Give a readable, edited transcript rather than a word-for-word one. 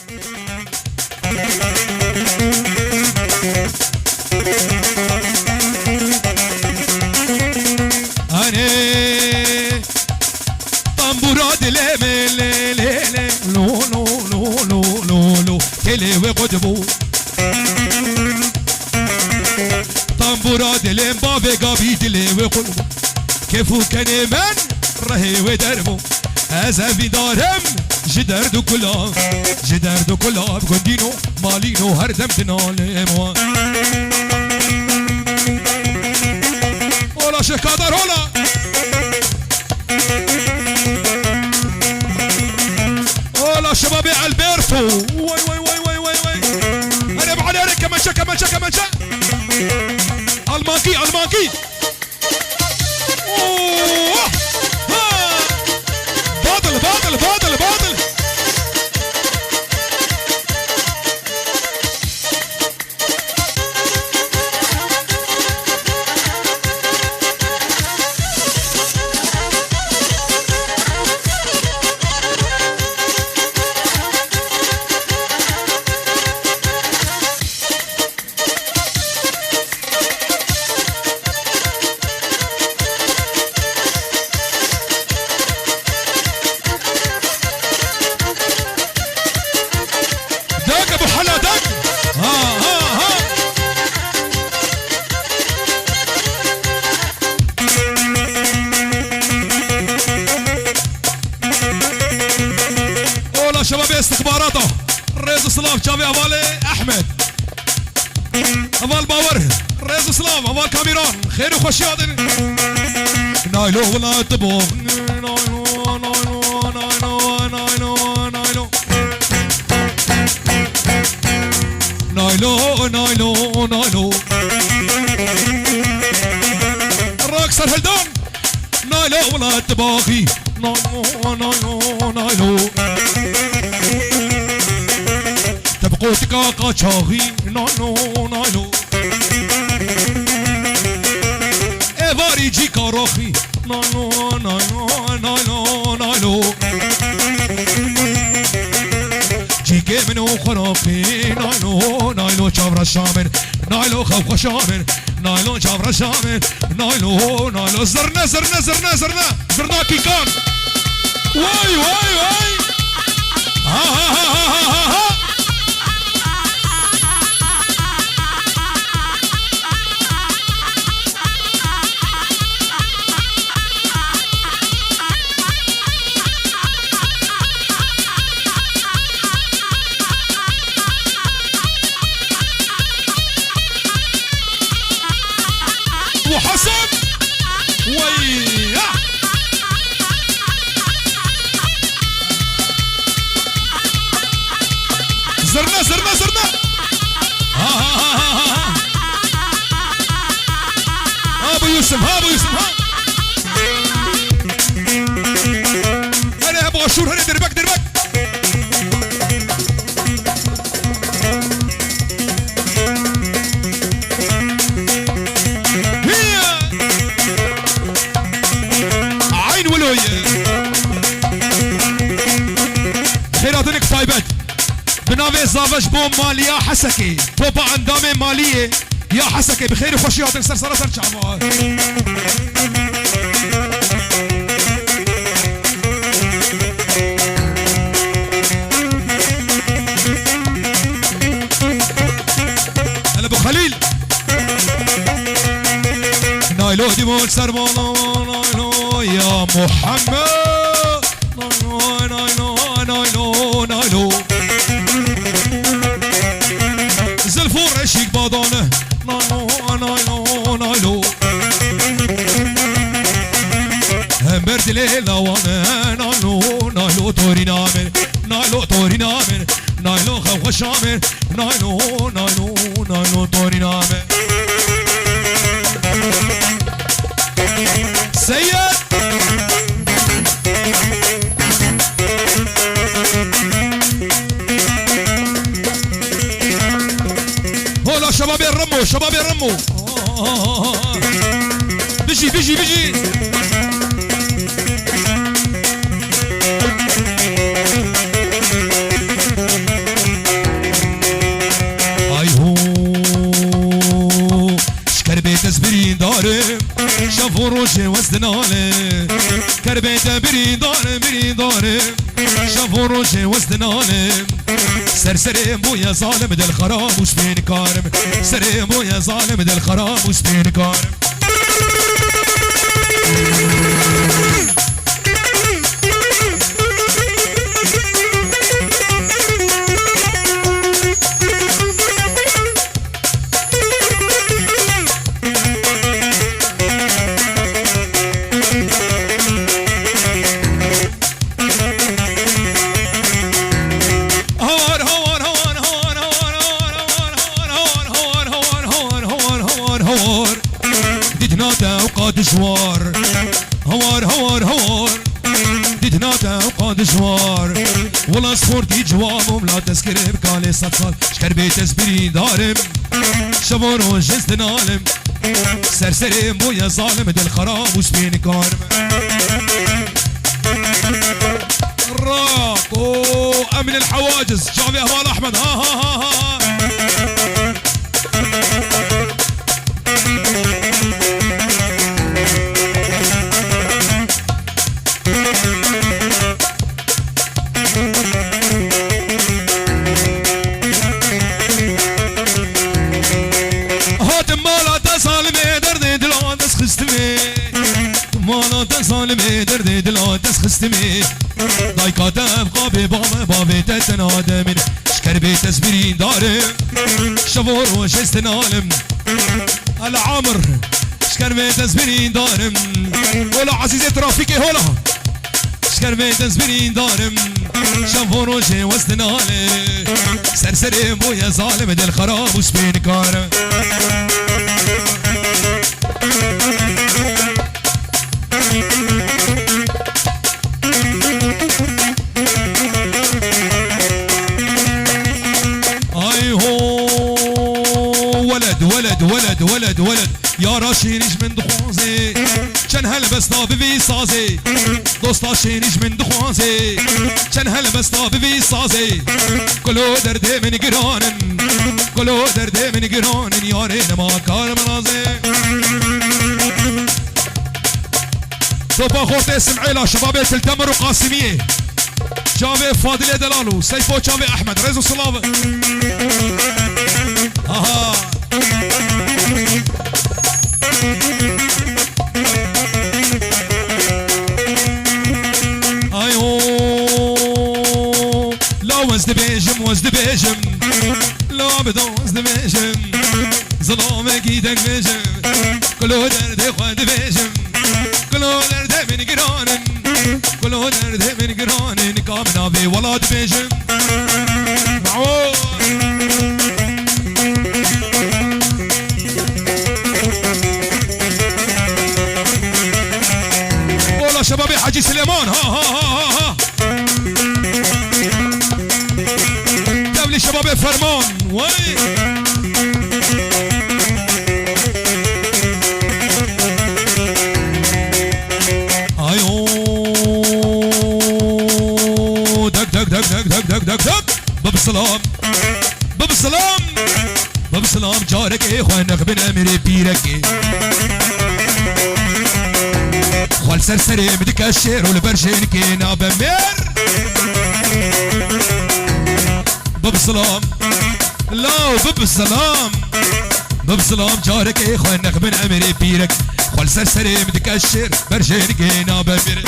أنا طنبورة دلمي لي لو لو لو لو لو لو تلي وقدبو طنبورة دلم بابي قابي تلي وقدبو كيفو كان من رهي ودربو هذا في دارم جدر دو كلاب جدر دو كلاب قندينو مالينو هردم تنالمو ولا شيخ قادر هلا ولا شبابي البرتو وي وي وي وي وي وي انا بعد عليك كمانشا كمانشا كمانشا المانكي المانكي اوه ها باطل باطل باطل باطل استخباراته رئيس سلام شافي أفالي أحمد أفال باور رئيس سلام أفال كاميرون خير وخشيات نايلو ولا تبوغ نايلو نايلو نايلو نايلو نايلو نايلو نايلو نايلو الراكسر هلدون نايلو ولا تباغي نايلو نايلو نايلو تبقوتك قاچاغي نايلو نايلو ايفاري جي كاروخي نايلو نايلو نايلو نايلو جيكي منو خراقي نايلو نايلو شابر الشامن نايلو خوخ شامن نايلو شابر الشامن نايلو نايلو زرنا زرنا زرنا زرنا زرنا كيكان واي واي واي ها ها ها ها ها ها وحسن ويا زرنا زرنا زرنا ها ها ها ها ابو يوسف ها ابو يوسف ها انا ابغى اشور هنا دربك دربك خيراتونك فايبت بنافي زافش بوم مالية حسكي بوبا عندامي مالية يا حسكي بخير وخشياتك سرسرة سرشعبا هلا ابو خليل نايلو ديمون سربالا نايلو يا محمد نايلو نايلو نايلو زلفور عشيق باضانه نايلو نايلو نايلو همبرد ليلة وانا نايلو نايلو توري نامن نايلو توري نامن نايلو خوخ شامن نايلو نايلو نايلو توري نامن سيد هولا شباب يرموا شباب يرموا بيجي بيجي بيجي شافوا روجي وزدنالي كربيته بريدارم شافوا روجي وزدنالي سرسري بويا ظالم دل خراب وش بين كارم سري بويا ظالم دل خراب وش بين كارم جوار هوار ديتناتا وقاد جوار والله صفورتي جوابهم لا تذكر بكالي صال شكر بيت اسبري دارم شفور وجزت نالم سرسري بويا ظالم دل خراب وسبين كارم راكو امن الحواجز شافي اهوال احمد ها ظالمي دردي دلو تسخستمي ضايقات ابقى ببابي تتنادم شكر بيت اسبرين دارم شفور وش استنالم العمر شكر بيت اسبرين دارم ولا عزيزي ترافيكي هولا شكر بيت اسبرين دارم شفور وش واستنالم سرسري بويا ظالم دل خراب وسبين كارم ولد يا راشينيش من دخوازي كان هلبس طابي في صازي دوستا شينيش من دخوازي كان هلبس طابي في صازي كلو دردي من جيران كلو دردي من جيران يا رينا ما كار منازي صوبا خوتي سمعيلا شبابية التمر وقاسمية جافي فاضلي دلالو سيفو جافي احمد ريزو صلابه وزد بيجم لا بدون وزد بيجم ظلامك ايدك بيجم كله درد خواد بيجم كله درد من جيران كله درد من جيران كامنا في ولاد بيجم معود والله شبابي حاجي سليمان ها شباب فرمان وي ايو دق باب السلام جارك ايه خوانك بن امير بيرك خوال سرسري بدك الشير والبرشين كينا بمير باب السلام لا باب السلام جارك ايه خوانك بن امير بيرك خوال سرسري بدك الشير برشين كينا بمير